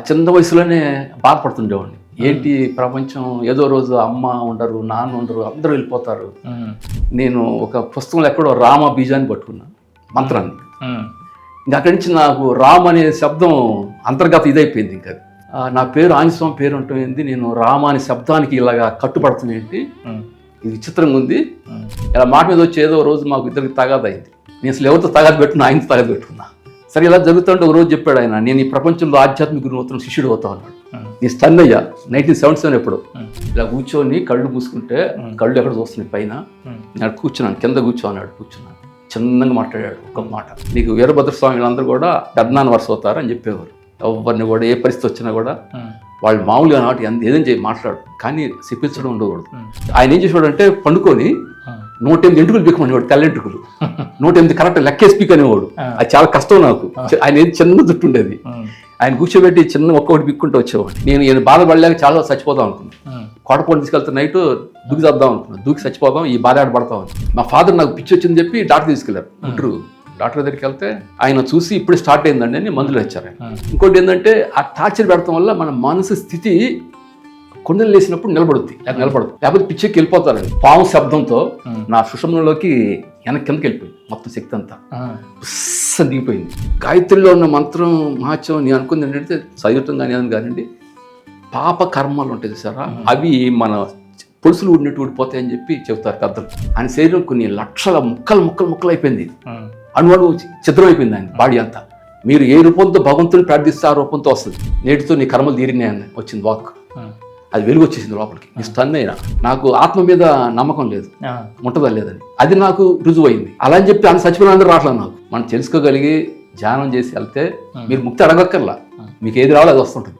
చిన్న వయసులోనే బాధపడుతుండేవాడిని. ఏంటి ప్రపంచం, ఏదో రోజు అమ్మ ఉండరు, నాన్న ఉండరు, అందరూ వెళ్ళిపోతారు. నేను ఒక పుస్తకంలో ఎక్కడో రామ బీజాన్ని పట్టుకున్నాను, మంత్రాన్ని. ఇంకా అక్కడి నుంచి నాకు రామ్ అనే శబ్దం అంతర్గత ఇదైపోయింది. ఇంకా నా పేరు ఆంజనేయస్వామి పేరు ఉంటుంది, నేను రామ అనే శబ్దానికి ఇలాగా కట్టుబడుతుంది. ఏంటి ఇది విచిత్రంగా ఉంది. ఇలా మాట మీద వచ్చి ఏదో రోజు మాకు ఇద్దరికి తగాదు అయింది. నేను అసలు ఎవరితో తగాదు పెట్టుకున్నా, ఆయనతో తగాదు పెట్టుకున్నా. సరే ఇలా జరుగుతుంటే ఒక రోజు చెప్పాడు ఆయన, నేను ఈ ప్రపంచంలో ఆధ్యాత్మిక గురువుతో శిష్యుడు అవుతా ఉన్నాడు. నీ స్టన్ అయ్యా 1977 ఎప్పుడు. ఇలా కూర్చొని కళ్ళు మూసుకుంటే కళ్ళు ఎక్కడ చూస్తున్నాయి పైన. నేను కూర్చున్నాను, కింద కూర్చోన్నాడు, కూర్చున్నాను. చిన్నగా మాట్లాడాడు ఒక మాట, నీకు వీరభద్రస్వామి వీళ్ళందరూ కూడా పెద్దనాన్న వరుస అవుతారు అని చెప్పేవారు. ఎవరిని కూడా ఏ పరిస్థితి వచ్చినా కూడా వాళ్ళు మామూలుగా నాటి ఏదైనా చేయి మాట్లాడు, కానీ చెప్పించడం ఉండకూడదు. ఆయన ఏం చేసేవాడు అంటే పండుకొని 108 ఎంటుకలు పీకమనేవాడు, తెల్లెంటుకలు 108 కరెక్ట్ లెక్కేసి పీక్ అనేవాడు. అది చాలా కష్టం నాకు. ఆయన ఏది చిన్న జుట్టు ఉండేది, ఆయన కూర్చోబెట్టి చిన్న ఒక్కొక్కటి పిక్కుంటూ వచ్చేవాడు. నేను బాధపడలేక చాలా చచ్చిపోదాం అనుకున్నాను. కోటపోని తీసుకెళ్తే నైట్ దూకి చేద్దాం అనుకున్నాను, దూకి చచ్చిపోదాం, ఈ బాధ ఆడపడతాం అని. మా ఫాదర్ నాకు పిచ్చి వచ్చిందని చెప్పి డాక్టర్ తీసుకెళ్లారు. గుంటూరు డాక్టర్ దగ్గరికి వెళ్తే ఆయన చూసి ఇప్పుడు స్టార్ట్ అయిందండి అని మందులు ఇచ్చారు. ఇంకోటి ఏంటంటే ఆ టార్చర్ పెడతాం వల్ల మన మనసు స్థితి కొండలు లేసినప్పుడు నిలబడుద్ది, నిలబడదు, లేకపోతే పిచ్చెక్కి వెళ్ళిపోతారండి. పాము శబ్దంతో నా సుషుమ్నంలోకి కిందకి వెళ్ళిపోయింది మొత్తం శక్తి అంతా, దిగిపోయింది. గాయత్రిలో ఉన్న మంత్రం మహత్యం నేను అనుకుంది ఏంటంటే చదువుతాం కానీ అని కానివ్వండి, పాప కర్మలు ఉంటాయి సార్, అవి మన పొలుసులు ఊడినట్టు ఊడిపోతాయని చెప్పి చెబుతారు పెద్దలు. ఆయన శరీరం కొన్ని లక్షల ముక్కలు అయిపోయింది, అణువణువు చిత్రం అయిపోయింది ఆయన బాడీ అంతా. మీరు ఏ రూపంతో భగవంతుని ప్రార్థిస్తే ఆ రూపంతో వస్తుంది. నేటితో నీ కర్మలు తీరినాయని వచ్చింది వాక్, అది వెలుగు వచ్చేసింది లోపలికి. నీ స్టన్ అయినా నాకు ఆత్మ మీద నమ్మకం లేదు, ఉంటుందా లేదని, అది నాకు రుజువు అయింది. అలా అని చెప్పి ఆయన చచ్చిపోయిన అందరూ రావట్లేదు నాకు. మనం తెలుసుకోగలిగి ధ్యానం చేసి వెళ్తే మీరు ముక్తి అడగక్కర్లా, మీకు ఏది రావాలో అది వస్తుంటుంది.